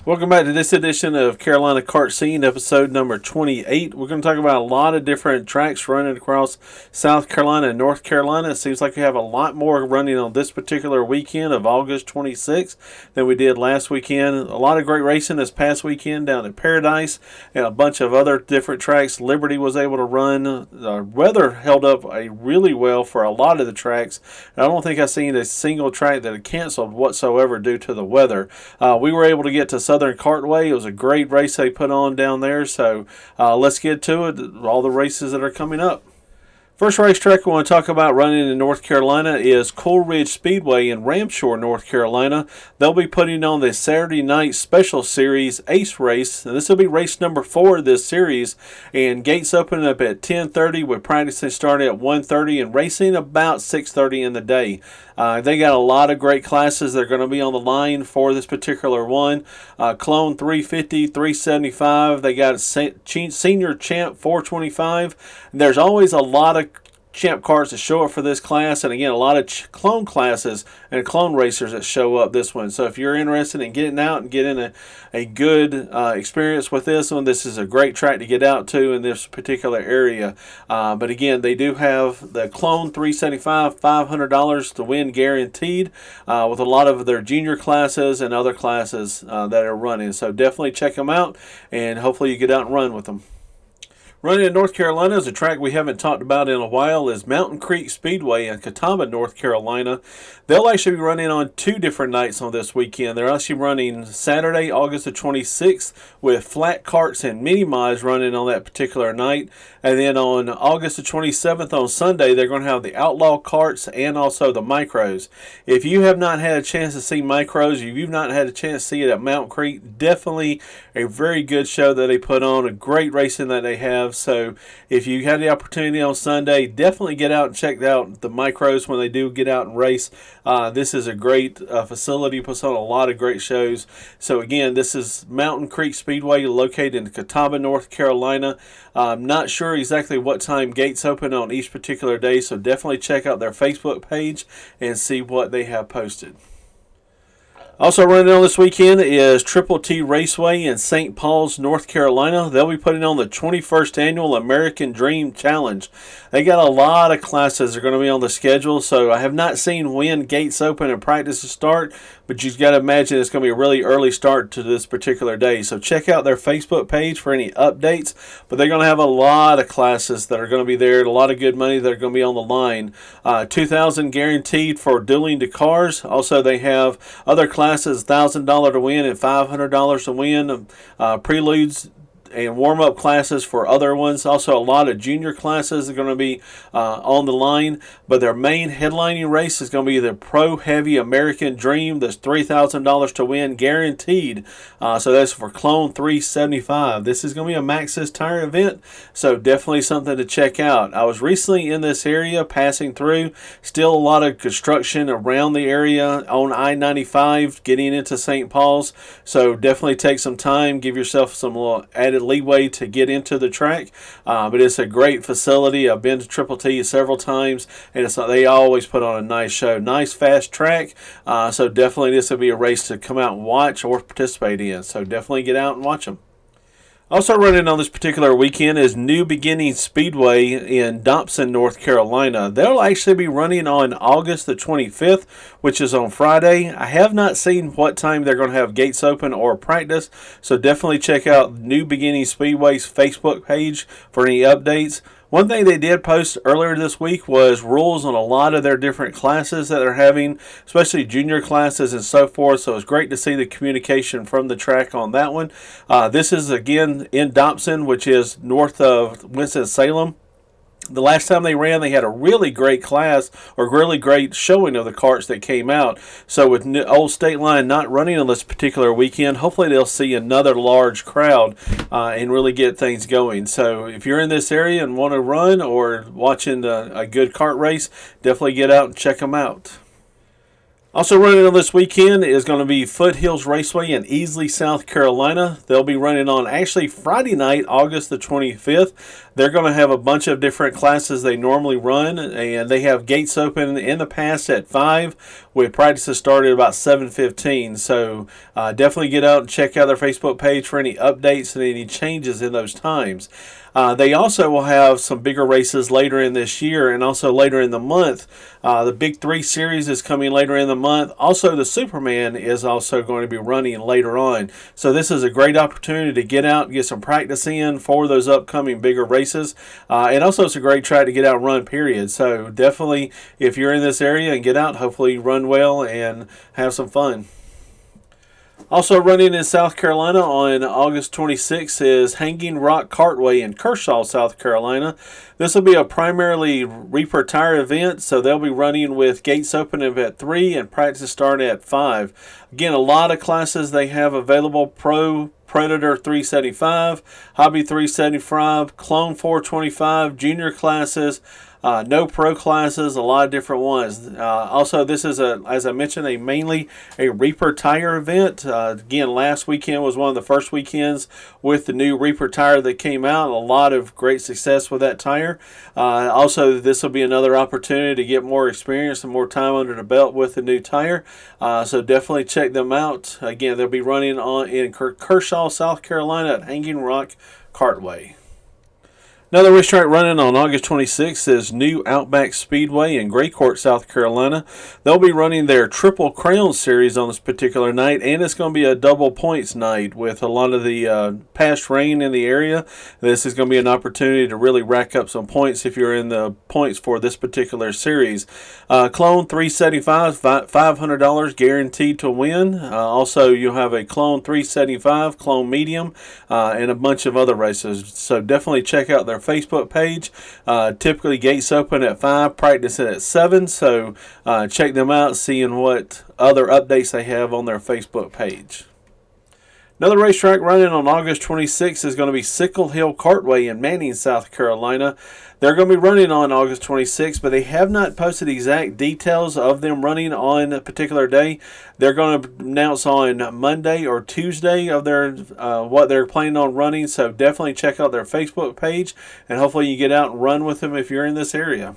Welcome back to this edition of Carolina Kart Scene, episode number 28. We're going to talk about a lot of different tracks running across South Carolina and North Carolina. It seems like we have a lot more running on this particular weekend of August 26th than we did last weekend. A lot of great racing this past weekend down at Paradise and a bunch of other different tracks. Liberty was able to run. The weather held up really well for a lot of the tracks. I don't think I've seen a single track that had canceled whatsoever due to the weather. We were able to get to Southern Cartway. It was a great race they put on down there. So let's get to it. All the races that are coming up. First racetrack we want to talk about running in North Carolina is Cool Ridge Speedway in Ramshore, North Carolina. They'll be putting on the Saturday night special series Ace race, and this will be race number 4 of this series. And gates open up at 10:30 with practicing starting at 1:30 and racing about 6:30 in the day. They got a lot of great classes that are going to be on the line for this particular one. Clone 350, 375. They got Senior Champ 425. There's always a lot of champ cars that show up for this class, and again a lot of clone classes and clone racers that show up this one. So if you're interested in getting out and getting a good experience with this one, this is a great track to get out to in this particular area. But again, they do have the clone 375, $500 to win guaranteed, with a lot of their junior classes and other classes that are running. So definitely check them out, and hopefully you get out and run with them. Running in North Carolina is a track we haven't talked about in a while is Mountain Creek Speedway in Catawba, North Carolina. They'll actually be running on 2 different nights on this weekend. They're actually running Saturday, August the 26th, with flat karts and mini mods running on that particular night. And then on August the 27th on Sunday, they're going to have the outlaw karts and also the micros. If you have not had a chance to see micros, if you've not had a chance to see it at Mountain Creek, definitely a very good show that they put on, a great racing that they have. So if you had the opportunity on Sunday, definitely get out and check out the micros when they do get out and race. This is a great facility, puts on a lot of great shows. So again, this is Mountain Creek Speedway located in Catawba, North Carolina. I'm not sure exactly what time gates open on each particular day, so definitely check out their Facebook page and see what they have posted. Also running on this weekend is T Raceway in St. Paul's, North Carolina. They'll be putting on the 21st Annual American Dream Challenge. They got a lot of classes that are going to be on the schedule, so I have not seen when gates open and practices start, but you've got to imagine it's going to be a really early start to this particular day. So check out their Facebook page for any updates, but they're going to have a lot of classes that are going to be there, a lot of good money that are going to be on the line. $2,000 guaranteed for dueling to cars. Also, they have other classes, $1,000 to win and $500 to win. Preludes and warm-up classes for other ones. Also, a lot of junior classes are going to be on the line, but their main headlining race is going to be the Pro Heavy American Dream. That's $3,000 to win guaranteed. So that's for Clone 375. This is going to be a Maxxis tire event, so definitely something to check out. I was recently in this area passing through. Still a lot of construction around the area on I-95 getting into St. Paul's, so definitely take some time, give yourself some little added leeway to get into the track, but it's a great facility. I've been to Triple T several times, and they always put on a nice show, nice fast track. So definitely this will be a race to come out and watch or participate in. So definitely get out and watch them. Also running on this particular weekend is New Beginning Speedway in Dobson, North Carolina. They'll actually be running on August the 25th, which is on Friday. I have not seen what time they're going to have gates open or practice, so definitely check out New Beginning Speedway's Facebook page for any updates. One thing they did post earlier this week was rules on a lot of their different classes that they're having, especially junior classes and so forth. So it's great to see the communication from the track on that one. This is again in Dobson, which is north of Winston-Salem. The last time they ran, they had a really great class or really great showing of the karts that came out. So with Old State Line not running on this particular weekend, hopefully they'll see another large crowd and really get things going. So if you're in this area and want to run or watching a good kart race, definitely get out and check them out. Also running on this weekend is going to be Foothills Raceway in Easley, South Carolina. They'll be running on actually Friday night, August the 25th. They're going to have a bunch of different classes they normally run, and they have gates open in the past at 5 with practices started at about 7:15. So definitely get out and check out their Facebook page for any updates and any changes in those times. They also will have some bigger races later in this year and also later in the month. The Big 3 Series is coming later in the month. Also, the Superman is also going to be running later on. So this is a great opportunity to get out and get some practice in for those upcoming bigger races. And also, it's a great track to get out and run, period. So definitely, if you're in this area and get out, hopefully you run well and have some fun. Also running in South Carolina on August 26th is Hanging Rock Cartway in Kershaw, South Carolina. This will be a primarily Reaper tire event, so they'll be running with gates opening at 3 and practice starting at 5. Again, a lot of classes they have available: Pro, Predator 375, Hobby 375, Clone 425, junior classes, no pro classes, a lot of different ones. Also, this is, as I mentioned, mainly a Reaper tire event. Again, last weekend was one of the first weekends with the new Reaper tire that came out. A lot of great success with that tire. Also, this will be another opportunity to get more experience and more time under the belt with the new tire. So definitely check them out. Again, they'll be running in Kershaw, South Carolina at Hanging Rock Cartway. Another racetrack running on August 26th is New Outback Speedway in Gray Court, South Carolina. They'll be running their Triple Crown Series on this particular night, and it's going to be a double points night with a lot of the past rain in the area. This is going to be an opportunity to really rack up some points if you're in the points for this particular series. Clone 375, $500 guaranteed to win. Also, you'll have a Clone 375, Clone Medium, and a bunch of other races. So definitely check out their Facebook page. Typically gates open at 5, practicing at 7, so check them out, seeing what other updates they have on their Facebook page. Another racetrack running on August 26th is going to be Sickle Hill Cartway in Manning, South Carolina. They're going to be running on August 26th, but they have not posted exact details of them running on a particular day. They're going to announce on Monday or Tuesday of their what they're planning on running, so definitely check out their Facebook page, and hopefully you get out and run with them if you're in this area.